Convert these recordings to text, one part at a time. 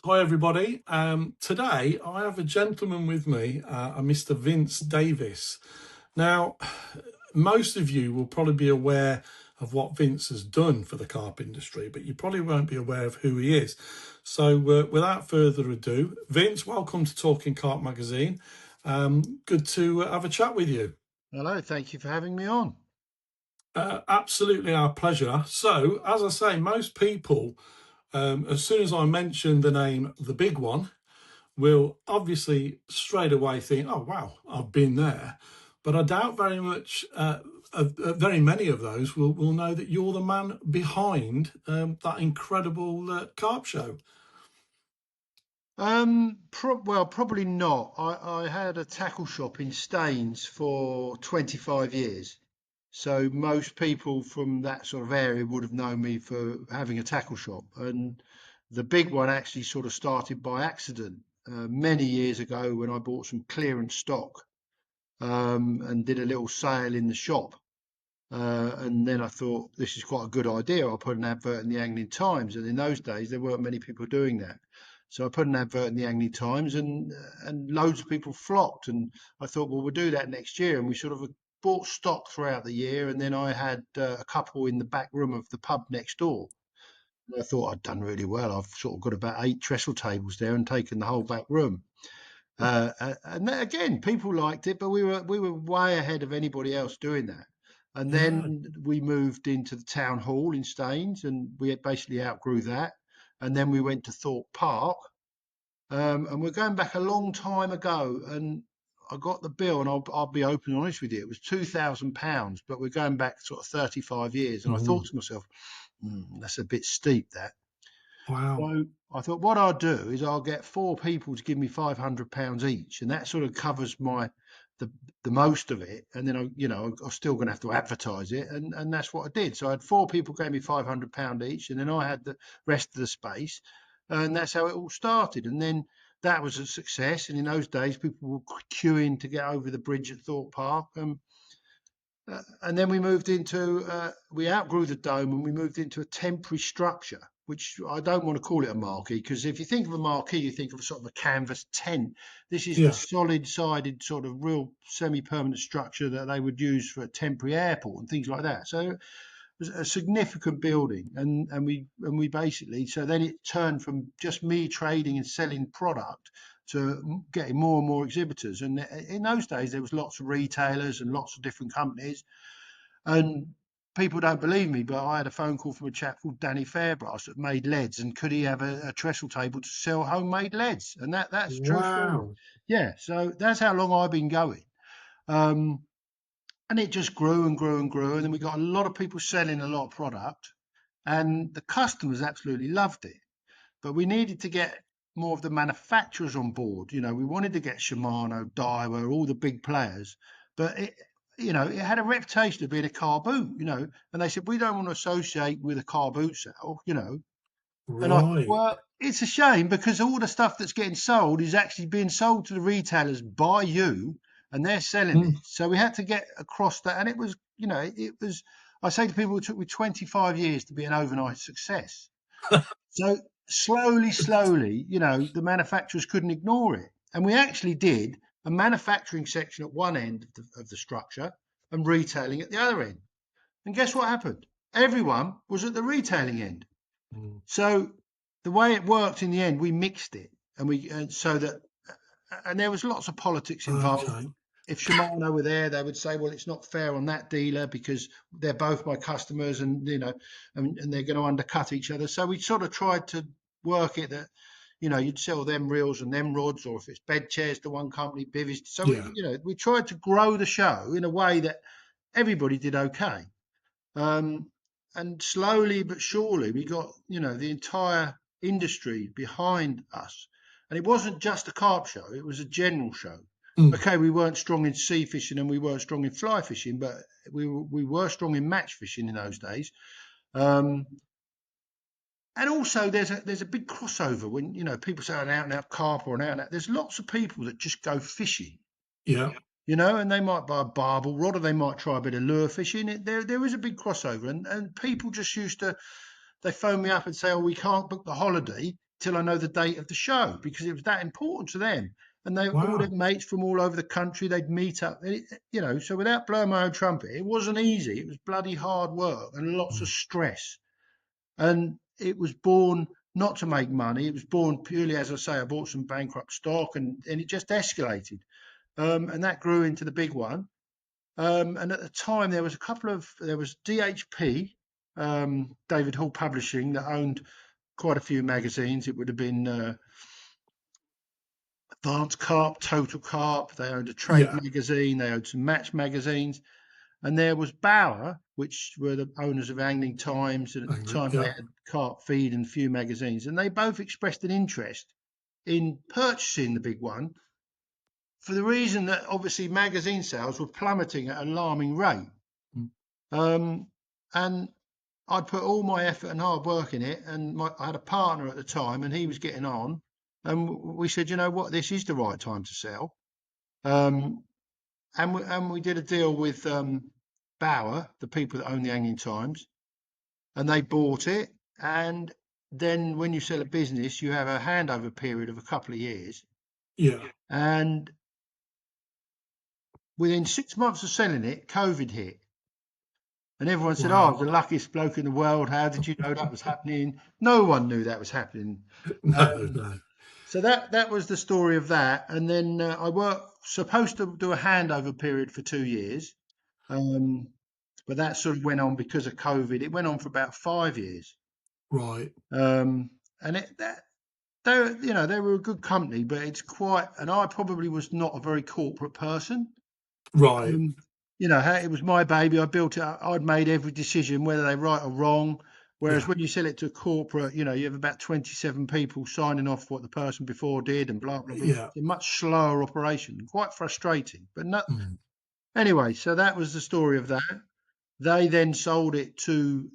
Hi, everybody. Today I have a gentleman with me, a Mr. Vince Davies. Now, most of you will probably be aware of what Vince has done for the carp industry, but you probably won't be aware of who he is. So, without further ado, Vince, welcome to Talking Carp Magazine. Good to have a chat with you. Hello, thank you for having me on. Absolutely our pleasure. So, as I say, most people, as soon as I mention the name The Big One, will obviously straight away think, oh, wow, I've been there. But I doubt very much, very many of those will know that you're the man behind that incredible carp show. Probably not. I had a tackle shop in Staines for 25 years. So most people from that sort of area would have known me for having a tackle shop. And the big one actually sort of started by accident many years ago when I bought some clearance stock and did a little sale in the shop. And then I thought this is quite a good idea. I'll put an advert in the Angling Times, and in those days there weren't many people doing that. So I put an advert in the Angling Times, and loads of people flocked. And I thought, well, we'll do that next year. And we sort of bought stock throughout the year. And then I had a couple in the back room of the pub next door. And I thought I'd done really well. I've sort of got about 8 trestle tables there and taken the whole back room. And then again, people liked it, but we were way ahead of anybody else doing that. And Yeah. then we moved into the town hall in Staines, and we had basically outgrew that. And then we went to Thorpe Park, and we're going back a long time ago. And I got the bill, and I'll be open and honest with you, it was £2,000, but we're going back sort of 35 years. And I thought Mhm. to myself, that's a bit steep, that. Wow. So I thought what I'll do is I'll get 4 people to give me £500 each, and that sort of covers the the most of it. And then I'm still going to have to advertise it, and that's what I did. So I had 4 people gave me £500 each, and then I had the rest of the space, and that's how it all started. And then that was a success. And in those days, people were queuing to get over the bridge at Thorpe Park. And then we outgrew the dome and we moved into a temporary structure, which I don't want to call it a marquee, because if you think of a marquee, you think of a sort of a canvas tent. This is the Yeah. solid sided sort of real semi-permanent structure that they would use for a temporary airport and things like that. So it was a significant building, and we basically, so then it turned from just me trading and selling product to getting more and more exhibitors. And in those days, there was lots of retailers and lots of different companies, and people don't believe me, but I had a phone call from a chap called Danny Fairbrass that made leads, and could he have a trestle table to sell homemade leads? And that's a true story. Wow. Yeah, so that's how long I've been going. Um, and it just grew and grew and grew, and then we got a lot of people selling a lot of product, and the customers absolutely loved it. But we needed to get more of the manufacturers on board. We wanted to get Shimano, Daiwa, all the big players, but it had a reputation of being a car boot. And they said, we don't want to associate with a car boot sale. And I thought, Right. well, it's a shame because all the stuff that's getting sold is actually being sold to the retailers by you, and they're selling it. Mm. So we had to get across that. And I say to people, it took me 25 years to be an overnight success. So slowly, the manufacturers couldn't ignore it. And we actually did a manufacturing section at one end of the structure and retailing at the other end. And guess what happened? Everyone was at the retailing end. Mm. So the way it worked in the end, we mixed it, and there was lots of politics involved. Okay. If Shimano were there, they would say, "Well, it's not fair on that dealer because they're both my customers, and they're going to undercut each other." So we sort of tried to work it that, you'd sell them reels and them rods, or if it's bed chairs to one company, bivvies. So Yeah. we tried to grow the show in a way that everybody did okay. Um, and slowly but surely, we got the entire industry behind us, and it wasn't just a carp show; it was a general show. Mm. Okay, we weren't strong in sea fishing and we weren't strong in fly fishing, but we were strong in match fishing in those days. Um, and also, there's a big crossover when people say an out and out carp or an out and out. There's lots of people that just go fishing, Yeah. and they might buy a barbel rod or they might try a bit of lure fishing. There is a big crossover, and people just used to, they phone me up and say, "Oh, we can't book the holiday. till I know the date of the show, because it was that important to them. And they all their Wow. mates from all over the country, they'd meet up, so without blowing my own trumpet, it wasn't easy. It was bloody hard work and lots of Mm. stress. And it was born not to make money. It was born purely, as I say, I bought some bankrupt stock, and it just escalated. And that grew into the big one. And at the time, there was DHP, David Hall Publishing, that owned quite a few magazines. It would have been Advanced Carp, Total Carp. They owned a trade Yeah. magazine. They owned some match magazines. And there was Bauer, which were the owners of Angling Times. And at the time, they Yeah. had Carp Feed and a few magazines. And they both expressed an interest in purchasing the big one, for the reason that obviously magazine sales were plummeting at an alarming rate. Mm. And I'd put all my effort and hard work in it, and I had a partner at the time, and he was getting on, and we said, you know what, this is the right time to sell. And we did a deal with Bauer, the people that own the Angling Times, and they bought it. And then when you sell a business, you have a handover period of a couple of years, Yeah. and within 6 months of selling it, COVID hit. And everyone said, "Oh, I was Wow. the luckiest bloke in the world. How did you know that was happening?" No one knew that was happening. No, Um, no. so that was the story of that. And then I supposed to do a handover period for 2 years, um, but that sort of went on because of COVID. It went on for about 5 years, Right. and they were a good company, but it's quite. And I probably was not a very corporate person. Right. Um, it was my baby. I built it up. I'd made every decision, whether they're right or wrong. Whereas Yeah. when you sell it to a corporate, you have about 27 people signing off what the person before did and blah, blah, blah. Yeah. It's a much slower operation, quite frustrating. But no, Mm. anyway, so that was the story of that. They then sold it to,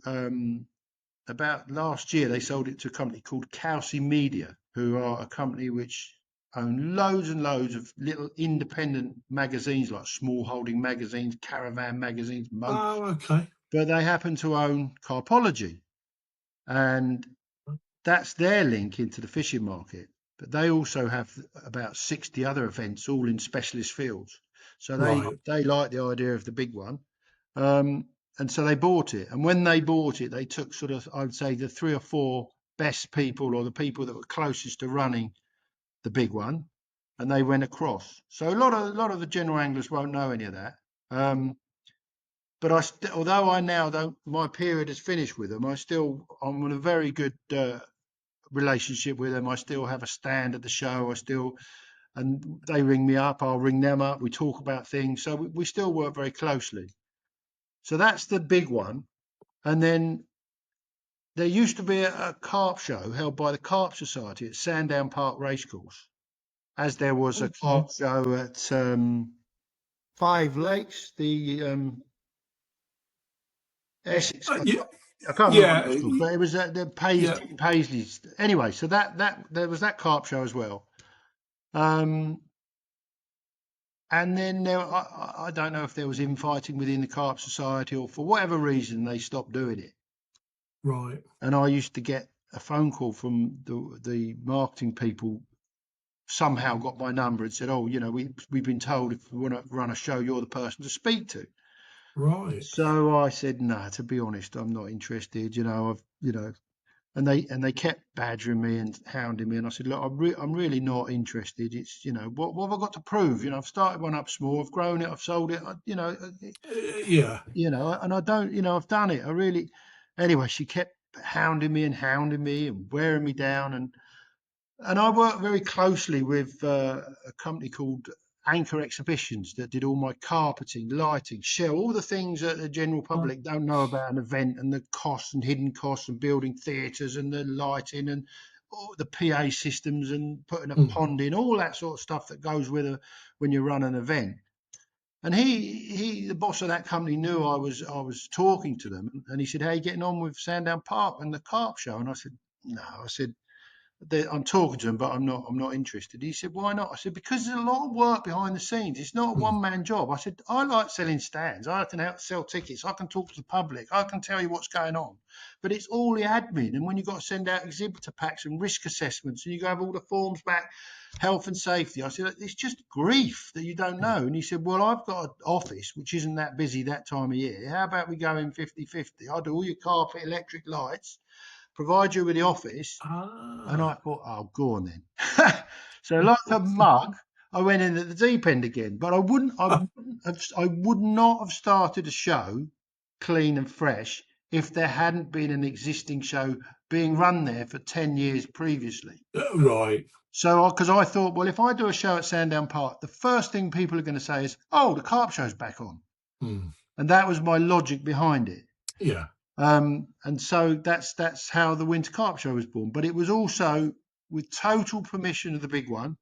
about last year, they sold it to a company called Kelsey Media, who are a company which own loads and loads of little independent magazines, like small holding magazines, caravan magazines, Oh, okay. but they happen to own Carpology, and that's their link into the fishing market. But they also have about 60 other events, all in specialist fields. So Right. they like the idea of the big one. Um, and so they bought it. And when they bought it, they took sort of, I would say, the 3 or 4 best people, or the people that were closest to running the big one, and they went across. So a lot of the general anglers won't know any of that. But although I now don't, my period is finished with them, I'm in a very good relationship with them. I still have a stand at the show. And they ring me up, I'll ring them up. We talk about things. So we still work very closely. So that's the big one. And then there used to be a carp show held by the Carp Society at Sandown Park Racecourse, as there was a Okay. carp show at Five Lakes, the Essex. Yeah. I can't remember what it Yeah. was called, but it was the Yeah. Paisley's. Anyway, so that there was that carp show as well. Um, and then I don't know if there was infighting within the Carp Society, or for whatever reason they stopped doing it. Right. And I used to get a phone call from the marketing people, somehow got my number and said, "Oh, we've been told if we want to run a show, you're the person to speak to." Right. So I said, "No, to be honest, I'm not interested. And they kept badgering me and hounding me, and I said, "Look, I'm really not interested. It's, what have I got to prove? I've started one up small, I've grown it, I've sold it, Yeah. and I don't, I've done it. I really." Anyway, she kept hounding me and wearing me down, and I worked very closely with a company called Anchor Exhibitions that did all my carpeting, lighting, shell, all the things that the general public don't know about an event, and the costs and hidden costs and building theatres and the lighting and all the PA systems and putting a Mm. pond in, all that sort of stuff that goes with when you run an event. And the boss of that company, knew I was talking to them, and he said, "How are you getting on with Sandown Park and the Carp Show?" And I said, "No," I said, I'm talking to him, but I'm not interested. He said, why not? I said, because there's a lot of work behind the scenes. It's not a Mm. one-man job. I said, I like selling stands. I can help sell tickets. I can talk to the public. I can tell you what's going on. But it's all the admin. And when you've got to send out exhibitor packs and risk assessments, and you go have all the forms back, health and safety. I said, it's just grief that you don't know. And he said, well, I've got an office which isn't that busy that time of year. How about we go in 50-50? I do all your carpet, electric lights, provide you with the office. And I Ah. thought, oh, go on then. So, like a mug, I went in at the deep end again. But I would not have started a show clean and fresh if there hadn't been an existing show being run there for 10 years previously. Right. So, because I thought, well, if I do a show at Sandown Park, the first thing people are going to say is, oh, the carp show's back on. Mm. And that was my logic behind it. Yeah. And so that's how the Winter Carp Show was born. But it was also with total permission of the big one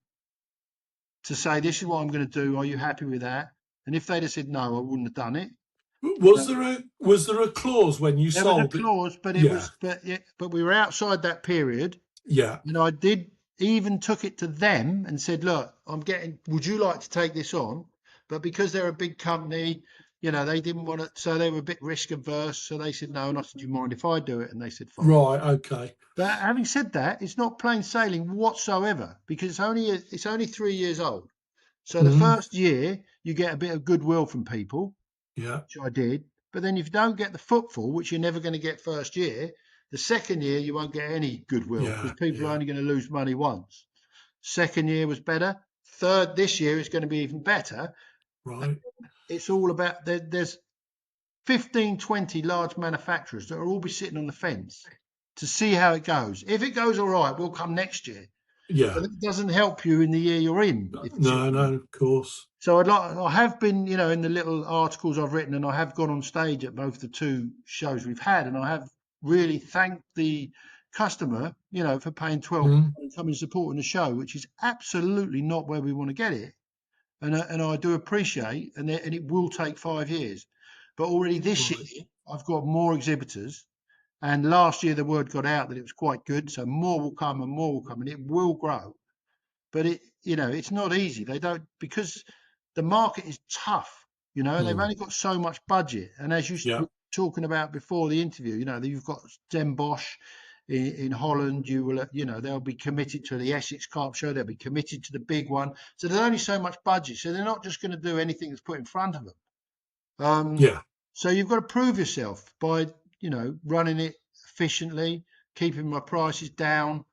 to say, this is what I'm going to do. Are you happy with that? And if they'd have said no, I wouldn't have done it. Was there a clause when you There was a sold it? clause, but Yeah. but we were outside that period. Yeah. And I did even took it to them and said, look, would you like to take this on? But because they're a big company, they didn't want to, so they were a bit risk averse. So they said no. And I said, do you mind if I do it? And they said, fine. Right. Okay. But having said that, it's not plain sailing whatsoever because it's only 3 years old. So the Mm. first year you get a bit of goodwill from people, Yeah. which I did. But then if you don't get the footfall, which you're never going to get first year, the second year you won't get any goodwill because Yeah. people are Yeah. only going to lose money once. Second year was better. Third, this year is going to be even better. Right. It's all about there's 15, 20 large manufacturers that will all be sitting on the fence to see how it goes. If it goes all right, we'll come next year. Yeah. But it doesn't help you in the year you're in, if you see what No. I mean. No. Of course. So I have been, in the little articles I've written, and I have gone on stage at both the two shows we've had, and I have really thanked the customer, for paying 12 Mm. and coming and supporting the show, which is absolutely not where we want to get it. And I do appreciate, and it will take 5 years. But already this Right. year, I've got more exhibitors. And last year, the word got out that it was quite good. So more will come and more will come, and it will grow. But it's not easy. They don't, because the market is tough, and they've Mm. only got so much budget. And as you Yeah. were talking about before the interview, you've got Den Bosch in Holland. They'll be committed to the Essex Carp Show. They'll be committed to the big one. So there's only so much budget. So they're not just going to do anything that's put in front of them. Yeah. So you've got to prove yourself by, running it efficiently, keeping my prices down,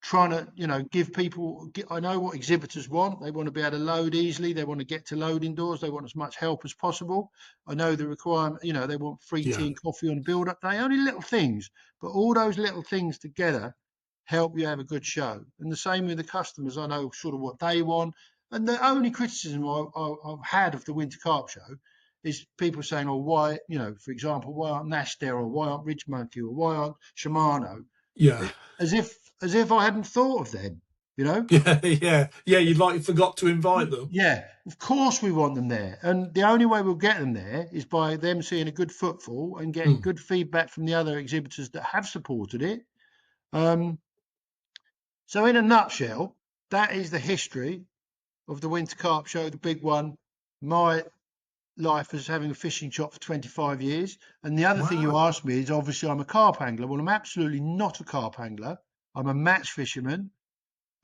trying to, give people. I know what exhibitors want. They want to be able to load easily. They want to get to loading doors. They want as much help as possible. I know the requirement. They want free tea Yeah. and coffee on build-up day. Only little things, but all those little things together help you have a good show. And the same with the customers. I know sort of what they want. And the only criticism I've had of the Winter Carp Show is people saying, "Oh, why? For example, why aren't Nash there, or why aren't Ridge Monkey, or why aren't Shimano?" Yeah. As if I hadn't thought of them, you know. Yeah. Yeah. Yeah. You'd like forgot to invite them. Yeah, of course we want them there, and the only way we'll get them there is by them seeing a good footfall and getting Mm. good feedback from the other exhibitors that have supported it. Um, so, in a nutshell, that is the history of the Winter Carp Show, the big one. My life as having a fishing shop for 25 years. And the other thing you Wow. asked me is obviously I'm a carp angler. Well, I'm absolutely not a carp angler. I'm a match fisherman.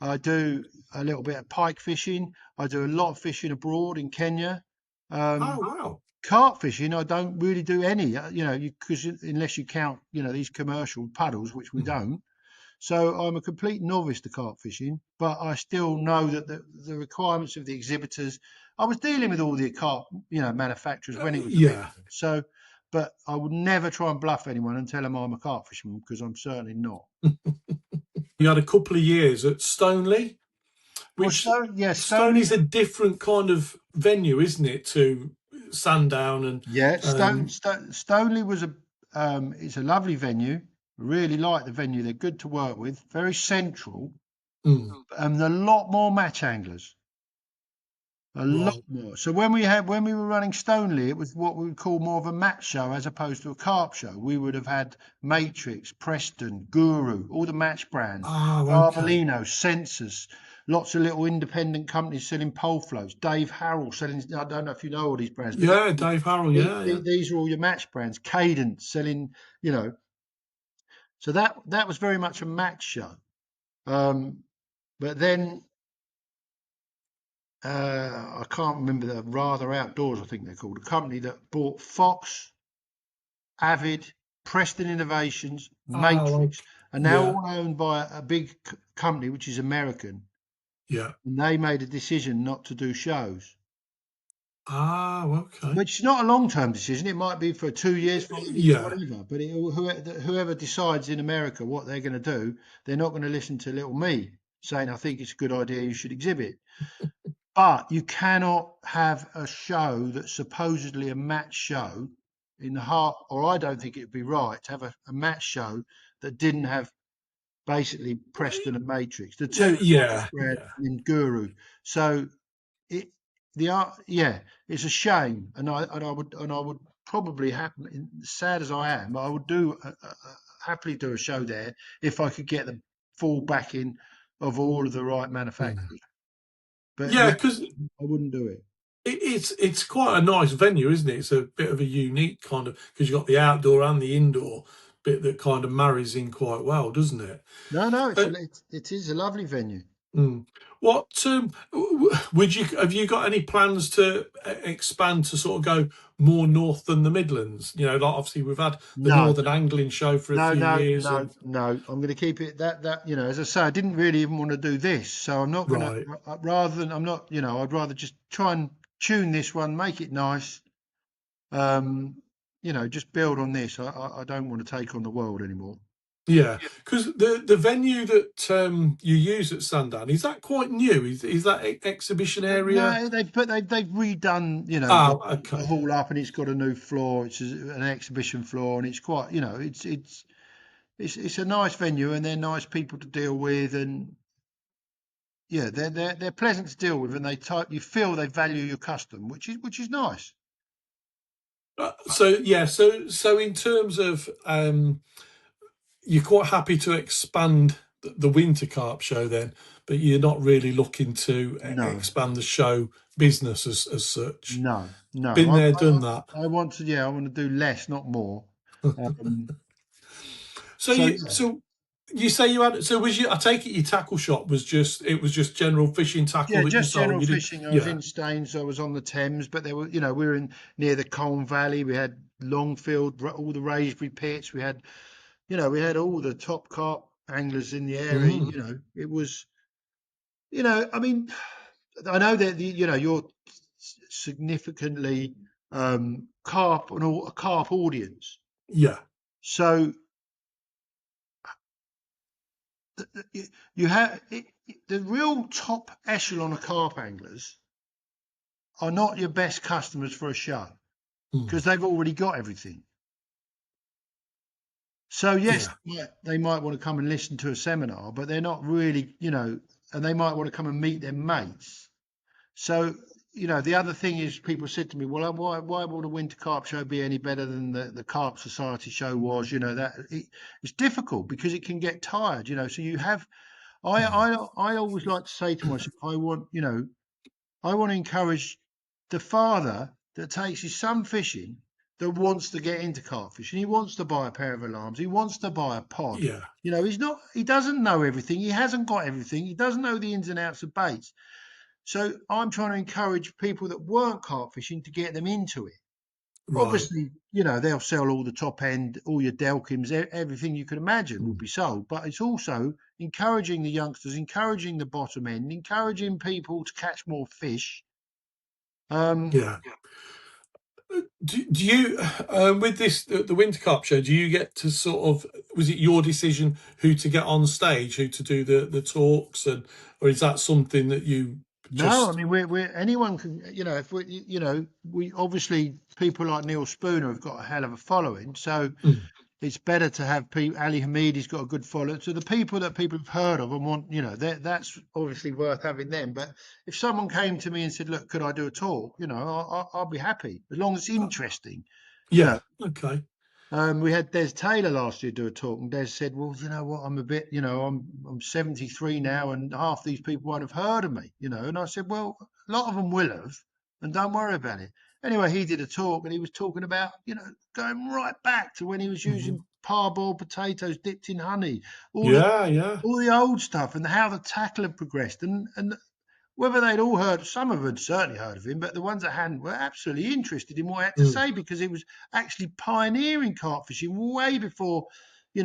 I do a little bit of pike fishing. I do a lot of fishing abroad in Kenya. Oh Um, wow. Carp fishing, I don't really do any, because unless you count, these commercial puddles, which we Mm. don't. So I'm a complete novice to carp fishing, but I still know that the requirements of the exhibitors. I was dealing with all the carp, manufacturers when it was the big Yeah. one. So, but I would never try and bluff anyone and tell them I'm a carp fisherman because I'm certainly not. You had a couple of years at Stoneleigh, Well, which Stony. Stoney's a different kind of venue, isn't it, to Sandown and Yeah, um, Stoneleigh was it's a lovely venue. Really like the venue. They're good to work with. Very central, mm, and a lot more match anglers. A lot Right. more. So when we were running Stoneleigh, it was what we would call more of a match show as opposed to a carp show. We would have had Matrix, Preston, Guru, all the match brands, Oh, okay. Arbolino, Sensors, lots of little independent companies selling pole floats. Dave Harrell selling. I don't know if you know all these brands, but Yeah, Dave Harrell. Yeah, yeah. these are all your match brands. Cadence selling. You know, so that was very much a match show. Um, but then I can't remember the Rather Outdoors, I think they're called, a company that bought Fox, Avid, Preston Innovations, Oh, Matrix, okay. are now Yeah, all owned by a big company which is American. yeah. And they made a decision not to do shows, Ah, okay. which is not a long-term decision. It might be for 2 years, 5 years, Yeah. whatever. But whoever decides in America what they're going to do, they're not going to listen to little me saying, I think it's a good idea, you should exhibit. But you cannot have a show that's supposedly a match show in the heart, or I don't think it'd be right to have a match show that didn't have basically Preston and Matrix, the two Yeah, brands yeah. in Guru. So it the art, yeah, it's a shame, and I would probably happen. Sad as I am, I would happily do a show there if I could get the full backing of all of the right Mm. manufacturers. But Yeah, yeah, because I wouldn't do it. it's quite a nice venue, isn't it? It's a bit of a unique kind of because you've got the outdoor and the indoor bit that kind of marries in quite well, doesn't it? No, no, Uh, it is a lovely venue. mm. What would you have you got any plans to expand to sort of go more north than the Midlands? You know, like obviously we've had the No, Northern Angling Show for a no, few no, years, no, and no. I'm going to keep it that as I say, I didn't really even want to do this, so I'm not going to. right, Rather than I'm not, I'd rather just try and tune this one, make it nice. Um, just build on this. I don't want to take on the world anymore. yeah, because the venue that you use at Sandown is that quite new? Is that exhibition area? No, they've redone, Oh, the okay, hall up, and it's got a new floor. It's an exhibition floor, and it's quite, it's a nice venue, and they're nice people to deal with, and yeah, they're pleasant to deal with, and you feel they value your custom, which is nice. so yeah, so in terms of you're quite happy to expand the Winter Carp Show then, but you're not really looking to No, expand the show business as such. no, no. Been there, done that. I want to, yeah, I want to do less, not more. Um, So so you yeah, so you say you had so was you? I take it your tackle shop was just it was just general fishing tackle yeah, that you just sold. general You did, fishing. I was yeah. in Staines, I was on the Thames, but there were, we were in near the Colne Valley. We had Longfield, all the Raisbury pits. We had all the top carp anglers in the area. Mm, It was, I mean, I know that you're significantly a carp audience. yeah, So you have the real top echelon of carp anglers are not your best customers for a show mm, because they've already got everything. So yes, yeah, they might want to come and listen to a seminar, but they're not really, and they might want to come and meet their mates. So, the other thing is people said to me, well, why will the Winter Carp Show be any better than the Carp Society show was? It's difficult because it can get tired, so you have, mm, I always like to say to myself, I want to encourage the father that takes his son fishing that wants to get into carp fishing. He wants to buy a pair of alarms. He wants to buy a pod. yeah, He doesn't know everything. He hasn't got everything. He doesn't know the ins and outs of baits. So I'm trying to encourage people that weren't carp fishing to get them into it. right. Obviously, they'll sell all the top end, all your Delkims, everything you can imagine will Mm, be sold. But it's also encouraging the youngsters, encouraging the bottom end, encouraging people to catch more fish. Um, yeah. Do you with this the Winter Carp Show? Do you get to sort of was it your decision who to get on stage, who to do the talks, and or is that something that you no, I just mean we're anyone can, if we obviously people like Neil Spooner have got a hell of a following. So mm, it's better to have people. Ali Hamidi's got a good follow. So the people that people have heard of and want, that's obviously worth having them. But if someone came to me and said, "Look, could I do a talk?" I'll be happy as long as it's Uh, interesting. You know, yeah. Okay. we had Des Taylor last year do a talk, and Des said, "Well, you know what? I'm a bit, I'm 73 now, and half these people won't have heard of me, And I said, "Well, a lot of them will have, and don't worry about it." Anyway, he did a talk, and he was talking about, going right back to when he was Mhm. using parboiled potatoes dipped in honey, all the Yeah. Yeah. all the old stuff, and how the tackle had progressed, and whether they'd all heard, some of them had certainly heard of him, but the ones that hadn't were absolutely interested in what he had to Mm. say because it was actually pioneering carp fishing way before,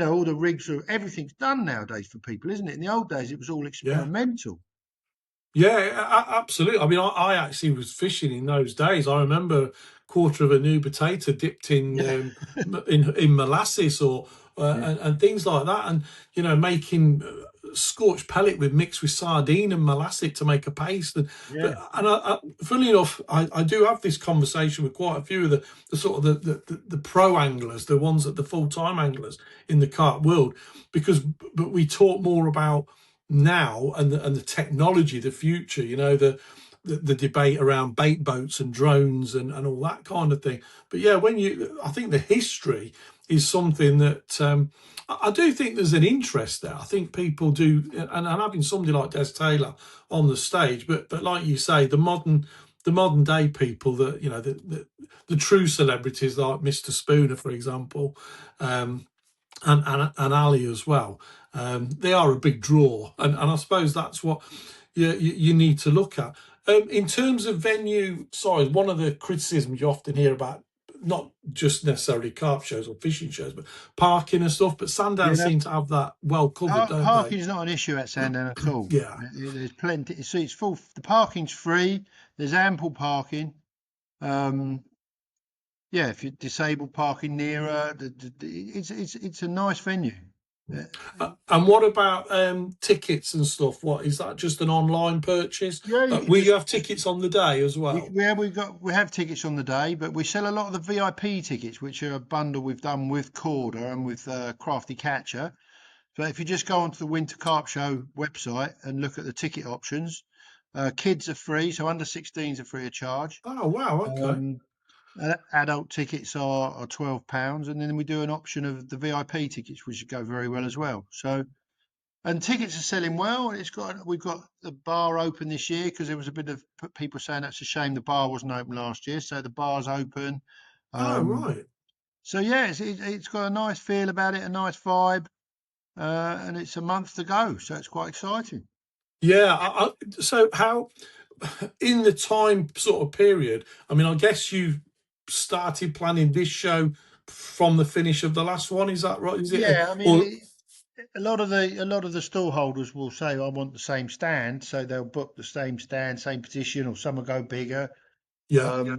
all the rigs or everything's done nowadays for people, isn't it? In the old days, it was all Yeah. experimental. Yeah, absolutely. I mean, I actually was fishing in those days. I remember quarter of a new potato dipped in Yeah, in molasses or yeah, and things like that, and making scorched pellet with mixed with sardine and molasses to make a paste. And yeah, funnily enough, I do have this conversation with quite a few of the sort of the pro anglers, the ones that the full time anglers in the carp world, but we talk more about now and the technology, the future, the debate around bait boats and drones and all that kind of thing. But yeah, I think the history is something that I do think there's an interest there. I think people do, and having somebody like Des Taylor on the stage, but like you say, the modern day people that the true celebrities like Mr. Spooner, for example, um, and Ali as well. They are a big draw, and I suppose that's what you need to look at. In terms of venue size, one of the criticisms you often hear about, not just necessarily carp shows or fishing shows, but parking and stuff. But Sandown yeah. seem to have that well covered, don't they? Parking is not an issue at Sandown at all. Yeah. There's plenty. It's full. The parking's free. There's ample parking. Um, yeah, if you're disabled parking nearer, it's a nice venue. Uh, And what about tickets and stuff? What is that? Just an online purchase? Yeah, you can Will you just have tickets on the day as well? we have tickets on the day, but we sell a lot of the VIP tickets, which are a bundle we've done with Corda and with Crafty Catcher. So if you just go onto the Winter Carp Show website and look at the ticket options, kids are free, so under 16s are free of charge. Oh wow, okay. Um, Adult tickets are £12, and then we do an option of the VIP tickets, which go very well as well. So. And tickets are selling well. We've got the bar open this year because there was a bit of people saying that's a shame the bar wasn't open last year. So the bar's open. Oh Um, right. so yeah, it's got a nice feel about it, a nice vibe, and it's a month to go. So it's quite exciting. Yeah. So how in the time sort of period? I mean, I guess you started planning this show from the finish of the last one. Is that right? Is it Yeah, I mean, or a lot of the stall holders will say I want the same stand, so they'll book the same stand, same position, or some will go bigger. yeah,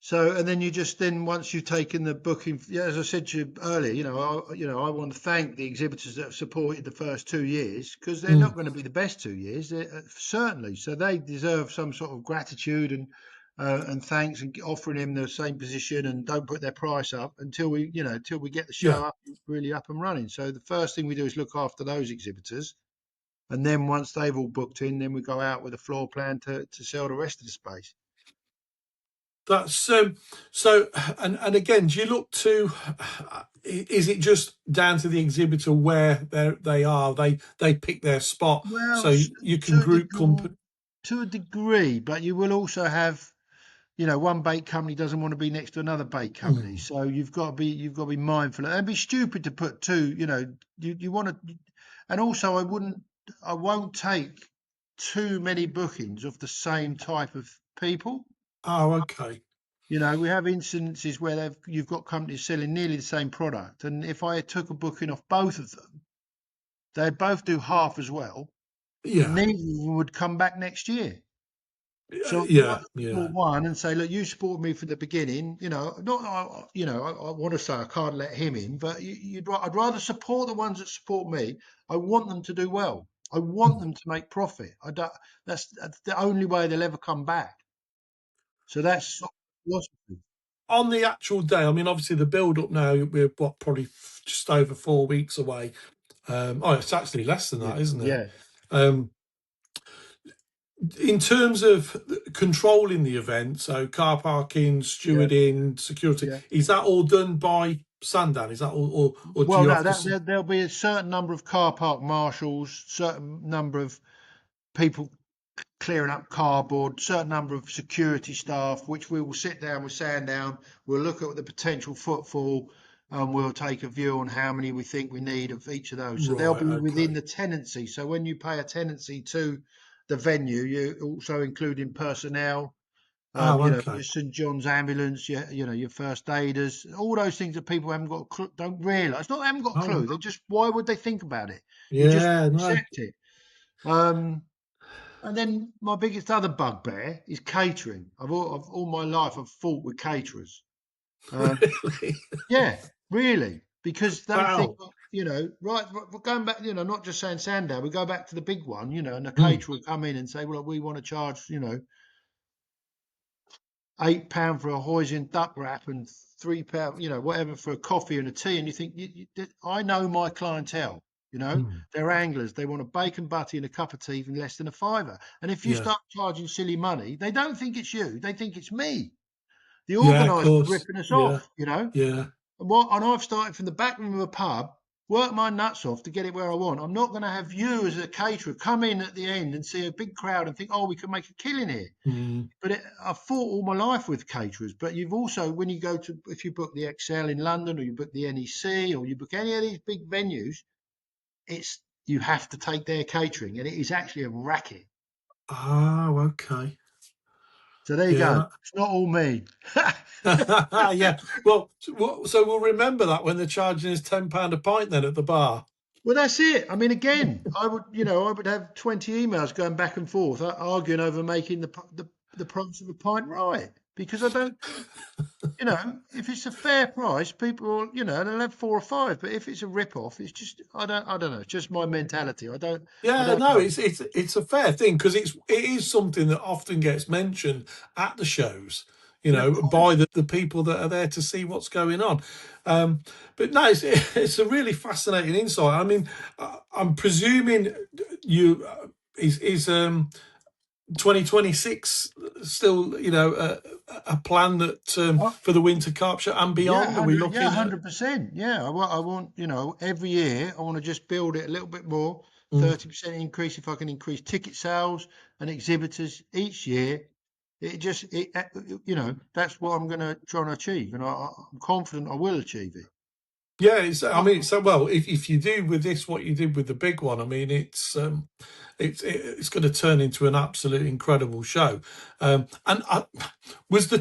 So, and then you just then once you've taken the booking, yeah, as I said to you earlier, I want to thank the exhibitors that have supported the first 2 years because they're mm, not going to be the best 2 years, certainly. So they deserve some sort of gratitude and thanks and offering them the same position and don't put their price up until we get the yeah. show up really up and running. So the first thing we do is look after those exhibitors, and then once they've all booked in, then we go out with a floor plan to sell the rest of the space. That's so. And again, do you look to? Is it just down to the exhibitor where they are? They pick their spot, Well, so you can to a group company. degree, but you will also have, one bait company doesn't want to be next to another bait company, Mm. so you've got to be mindful. And it'd be stupid to put two. You want to, and also I won't take too many bookings of the same type of people. Oh, okay. We have instances where you've got companies selling nearly the same product, and if I took a booking off both of them, they'd both do half as well. Yeah, Neither of them would come back next year. So you yeah, might yeah. support one and say, look, you supported me from the beginning. Not, I want to say I can't let him in, but I'd rather support the ones that support me. I want them to do well. I want Mm. them to make profit. I don't, that's the only way they'll ever come back. So that's sort of philosophy. on the actual day, I mean, obviously the build up now, we're probably just over 4 weeks away. Oh, it's actually less than Yeah, that, isn't it? yeah, Um, in terms of controlling the event, so car parking, yeah, stewarding, security, yeah. is that all done by Sandown? Is that all, or do Well, you no, have to? there'll be a certain number of car park marshals, certain number of people clearing up cardboard, certain number of security staff, which we will sit down with Sandown. We'll look at the potential footfall, and we'll take a view on how many we think we need of each of those. So they'll Right, be within okay. the tenancy. So when you pay a tenancy to the venue, you also including personnel. Oh, Your okay. St John's ambulance, your first aiders, all those things that people haven't got don't realise. Not they haven't got a Oh, clue. They just why would they think about it? You just yeah, no. accept it. Um, and then my biggest other bugbear is catering. All my life I've fought with caterers. Um, Really? yeah, really, because they think, Wow. right, we're going back, not just saying Sandown, we go back to the big one, and the Mm, caterer will come in and say, well, we want to charge, £8 for a hoisin duck wrap and £3, whatever for a coffee and a tea. And you think, I know my clientele, mm, they're anglers. They want a bacon butty and a cup of tea for less than a fiver. And if you yeah. start charging silly money, they don't think it's you. They think it's me. The Yeah, of organiser's course. ripping us Yeah, off. yeah. And I've started from the back room of a pub, work my nuts off to get it where I want. I'm not going to have you as a caterer come in at the end and see a big crowd and think, oh, we can make a killing here. Mm. But I've fought all my life with caterers. But you've also, when you go to, if you book the XL in London or you book the NEC or you book any of these big venues, you have to take their catering, and it is actually a racket. Oh, okay. So there you Yeah, go. It's not all me. yeah. Well, so we'll remember that when they're charging us £10 a pint then at the bar. Well, that's it. I mean, again, I would have 20 emails going back and forth, arguing over making the price of a pint right, because I don't think, if it's a fair price, people will, they'll have four or five. But if it's a rip off, it's just I don't know. It's just my mentality. I Yeah, don't no, know. it's a fair thing because it is something that often gets mentioned at the shows, Yeah, of by course. the people that are there to see what's going on. Um, but no, it's a really fascinating insight. I mean, I'm presuming you is 2026 still, a plan that Oh, for the Winter Carp Show and yeah, beyond? Are we 100, looking yeah, at? 100%. Yeah, I want, every year I want to just build it a little bit more. Mm, 30% increase if I can increase ticket sales and exhibitors each year. That's what I'm going to try and achieve, and I'm confident I will achieve it. yeah, I Oh, mean, so well, if you do with this what you did with the big one, I mean, it's going to turn into an absolute incredible show. And was the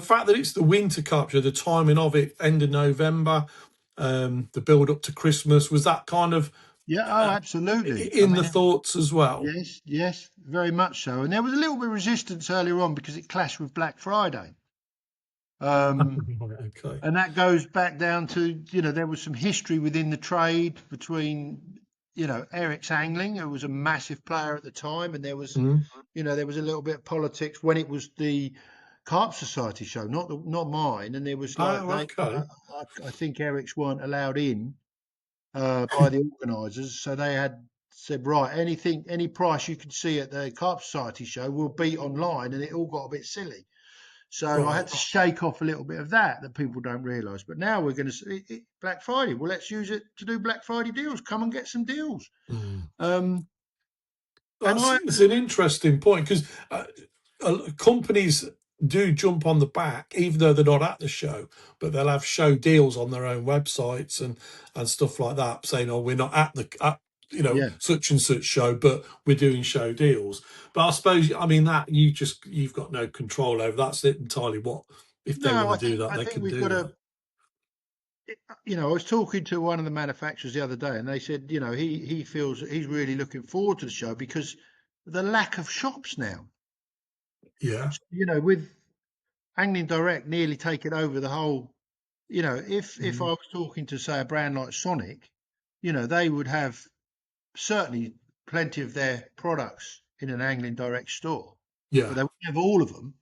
fact that it's the Winter Cup Show, the timing of it, end of November, the build up to Christmas, was that kind of yeah, oh, absolutely. I in mean, the thoughts as well? yes, yes, very much so. And there was a little bit of resistance earlier on because it clashed with Black Friday. Um, Right, okay. And that goes back down to, there was some history within the trade between, Eric's Angling, who was a massive player at the time, and Mm. there was a little bit of politics when it was the Carp Society show, not mine. And there was like Oh, okay. I think Eric's weren't allowed in by the organisers, so they had said, right, any price you can see at the Carp Society show will be online, and it all got a bit silly. So I had Right. to shake off a little bit of that people don't realise. But now we're going to see Black Friday. Well, let's use it to do Black Friday deals. Come and get some deals. Mm. Um, and That's I, it's an interesting point because companies do jump on the back, even though they're not at the show, but they'll have show deals on their own websites and stuff like that, saying, "Oh, we're not at yeah, such and such show, but we're doing show deals." But I suppose, I mean, that you've got no control over. That's it entirely. What if they no, want I to do think that, I they think can we've do got that. to. I was talking to one of the manufacturers the other day, and they said, he feels that he's really looking forward to the show because the lack of shops now. Yeah. With Angling Direct nearly taking over the whole. If I Mm. was talking to say a brand like Sonic, they would have certainly plenty of their products in an Angling Direct store, but Yeah. they wouldn't have all of them.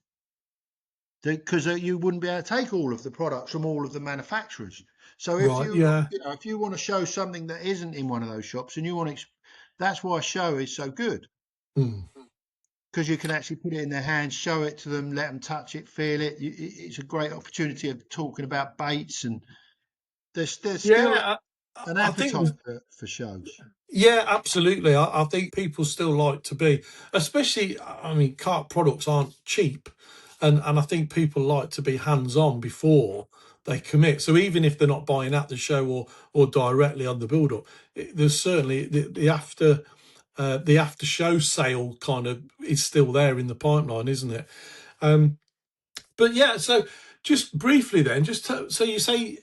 because you wouldn't be able to take all of the products from all of the manufacturers. So if Right. you Yeah. you know if you want to show something that isn't in one of those shops and you want to, that's why a show is so good, Mm. because you can actually put it in their hands, show it to them, let them touch it, feel it. It's a great opportunity of talking about baits, and there's still Yeah. an I think appetite for shows. Yeah, absolutely. I think people still like to be, especially, I mean, carp products aren't cheap. And I think people like to be hands-on before they commit. So even if they're not buying at the show or directly on the build-up, there's certainly the after show sale kind of is still there in the pipeline, isn't it? Um, but yeah, so just briefly then, so you say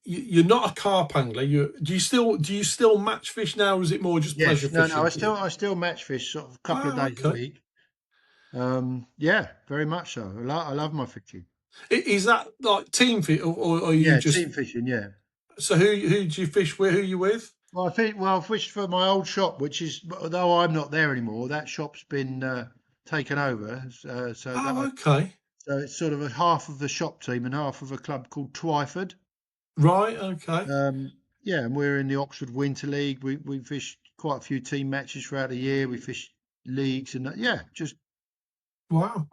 you're not a carp angler. Do you still match fish now, or is it more just pleasure Yes, no, fishing for you? I still match fish sort of a couple of Oh, days a okay. week. Yeah, very much so. I love my fishing. Is that like team fish, or are you Yeah, just? team fishing. Yeah. So who do you fish with? Who you with? Well, I fished for my old shop, which is, although I'm not there anymore, that shop's been taken over. Oh, okay. So it's sort of a half of the shop team and half of a club called Twyford. Right. Okay. Yeah, and we're in the Oxford Winter League. We fish quite a few team matches throughout the year. We fish leagues and yeah, just Wow.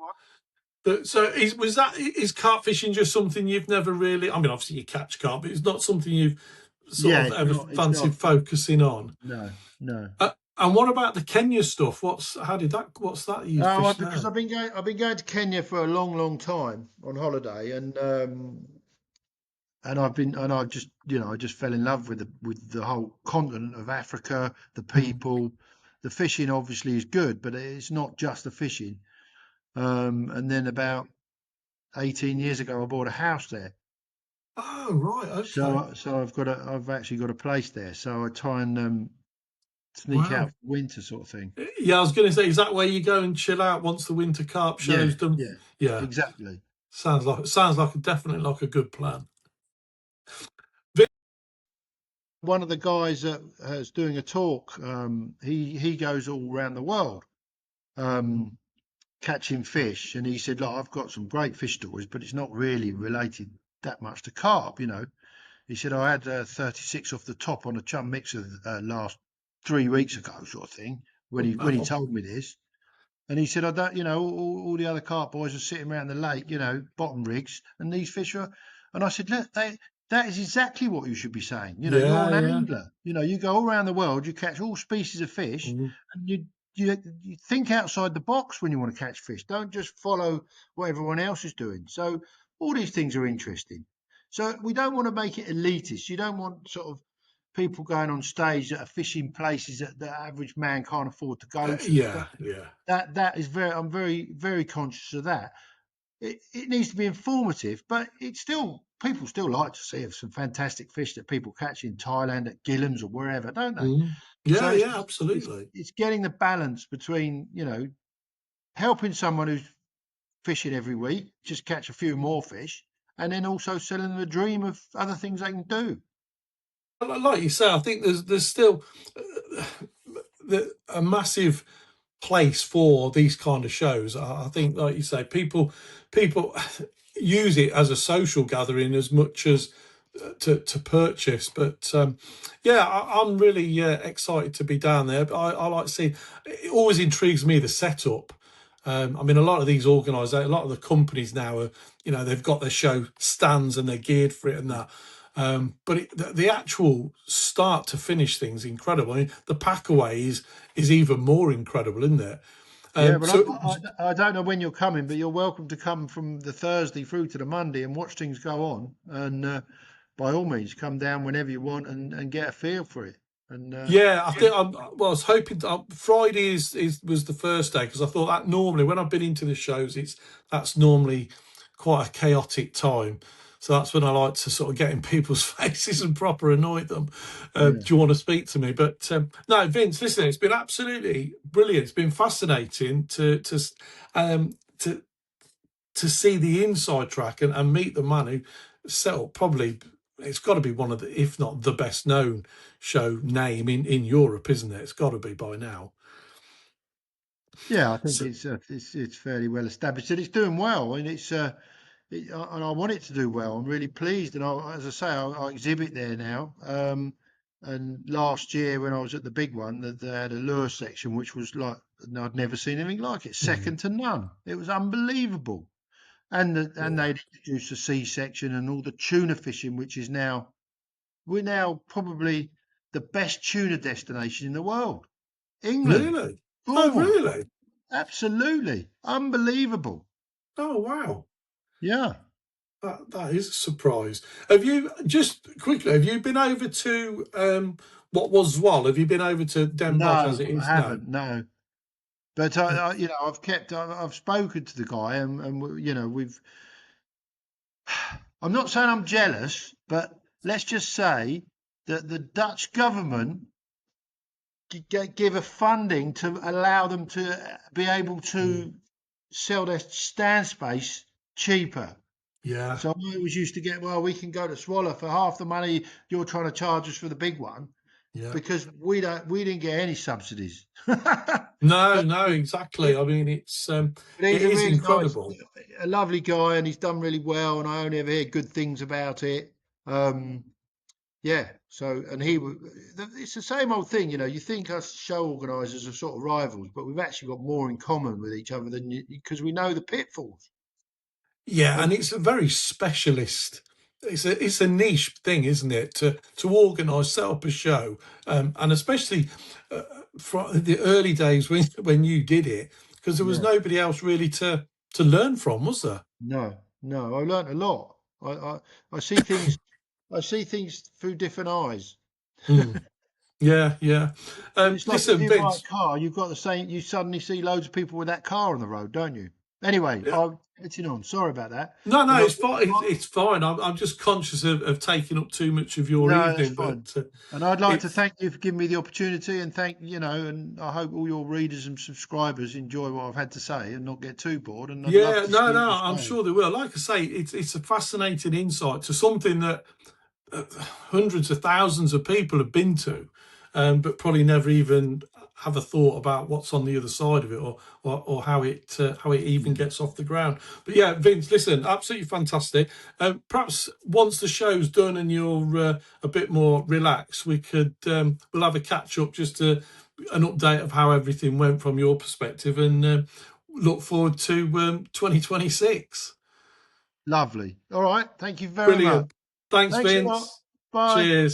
So is carp fishing just something you've never really? I mean, obviously you catch carp, but it's not something you've sort yeah, of ever it's not fancied focusing on. no, no. And what about the Kenya stuff? What's that you fish Because now? I've been going to Kenya for a long, long time on holiday, and I just I just fell in love with the whole continent of Africa, the Mm. people. The fishing obviously is good, but it's not just the fishing. And then about 18 years ago, I bought a house there. Oh, right, okay. So I've actually got a place there. So I try and sneak out Wow. for winter sort of thing. Yeah, I was going to say, is that where you go and chill out once the Winter Carp Show's Yeah, done? yeah, Yeah, exactly. sounds like definitely like a good plan. One of the guys that is doing a talk, he goes all around the world um, catching fish, and he said, "Look, I've got some great fish stories, but it's not really related that much to carp, you know." He said, "I had 36 off the top on a chum mixer last 3 weeks ago, sort of thing." When he Wow. told me this, and he said, "I don't, all the other carp boys are sitting around the lake, bottom rigs, and these fish are." And I said, "Look, that is exactly what you should be saying. You're Yeah, an yeah. angler. You go all around the world, you catch all species of fish, Mm. and you think outside the box when you want to catch fish. Don't just follow what everyone else is doing." So all these things are interesting. So we don't want to make it elitist. You don't want sort of people going on stage that are fishing places that the average man can't afford to go to. Yeah, yeah. That is I'm very conscious of that. It needs to be informative, but it's still people still like to see some fantastic fish that people catch in Thailand at Gillam's or wherever, don't they? Mm. So Yeah, it's yeah, it's absolutely. it's getting the balance between helping someone who's fishing every week just catch a few more fish, and then also selling them a dream of other things they can do. Like you say, I think there's still uh, a massive place for these kind of shows. I think, like you say, people use it as a social gathering as much as to purchase. But yeah, I'm really excited to be down there. But I like to see. It always intrigues me the setup. I mean, a lot of these organisations, a lot of the companies now are, they've got their show stands and they're geared for it and that. But the actual start to finish thing's incredible. I mean, the pack away is even more incredible, isn't it? Yeah, well, So I don't know when you're coming, but you're welcome to come from the Thursday through to the Monday and watch things go on. And by all means, come down whenever you want and get a feel for it. And yeah, I think well, I was hoping Friday was the first day because I thought that normally when I've been into the shows, that's normally quite a chaotic time. So that's when I like to sort of get in people's faces and proper annoy them. Do yeah, you want to speak to me? But no, Vince, listen, it's been absolutely brilliant. It's been fascinating to to see the inside track and meet the man who set up probably it's got to be one of the if not the best known show name in Europe, isn't it? It's got to be by now. yeah, I think So, it's fairly well established and it's doing well. And it's and I want it to do well. I'm really pleased, and as I say, I exhibit there now. And last year when I was at the big one, that they had a lure section, which was like I'd never seen anything like it, Mm. second to none. It was unbelievable. And Yeah. they'd introduced the C section and all the tuna fishing, which is now we're now probably the best tuna destination in the world. England, Really? Oh, Cornwall, really? absolutely unbelievable. Oh, wow. Yeah. That is a surprise. Have you just quickly? Have you been over to what was Zwal? Have you been over to Den Bosch as No, it I is now? haven't. No, but I've spoken to the guy, we've. I'm not saying I'm jealous, but let's just say that the Dutch government give a funding to allow them to be able Mm. to sell their stand space cheaper. Yeah, So I always used to get, well, we can go to Swallow for half the money you're trying to charge us for the big one yeah. because we didn't get any subsidies. No, But no, exactly. I mean, but it he's a is really nice, incredible. a lovely guy, and he's done really well, and I only ever hear good things about it. Um, yeah. So, and it's the same old thing, you think us show organisers are sort of rivals, but we've actually got more in common with each other than because we know the pitfalls. Yeah, And and it's a very specialist. It's a niche thing, isn't it? To organise, set up a show, and especially from the early days when you did it, because there was yeah, nobody else really to learn from, was there? no, I learnt a lot. I see things, I see things through different eyes. Mm. Yeah, yeah. It's like if Listen, you buy a Vince. car, you've got the same. You suddenly see loads of people with that car on the road, don't you? Anyway, Yeah. I'm getting on. Sorry about that. No, no, And it's fine. It's fine. I'm just conscious of taking up too much of your no, that's evening, but fine. And I'd like to it's thank you for giving me the opportunity, and and I hope all your readers and subscribers enjoy what I've had to say and not get too bored. And I'd love yeah, to see no, you no. the I'm same. sure they will. Like I say, it's a fascinating insight to something that hundreds of thousands of people have been to, but probably never even have a thought about what's on the other side of it, or how it even Yeah, gets off the ground. But yeah, Vince, listen, absolutely fantastic. Perhaps once the show's done and you're a bit more relaxed, we'll have a catch up, just an update of how everything went from your perspective, and look forward to 2026. lovely. All right. Thank you very much. Brilliant. Thanks, Thanks a lot. Vince. Bye. Cheers.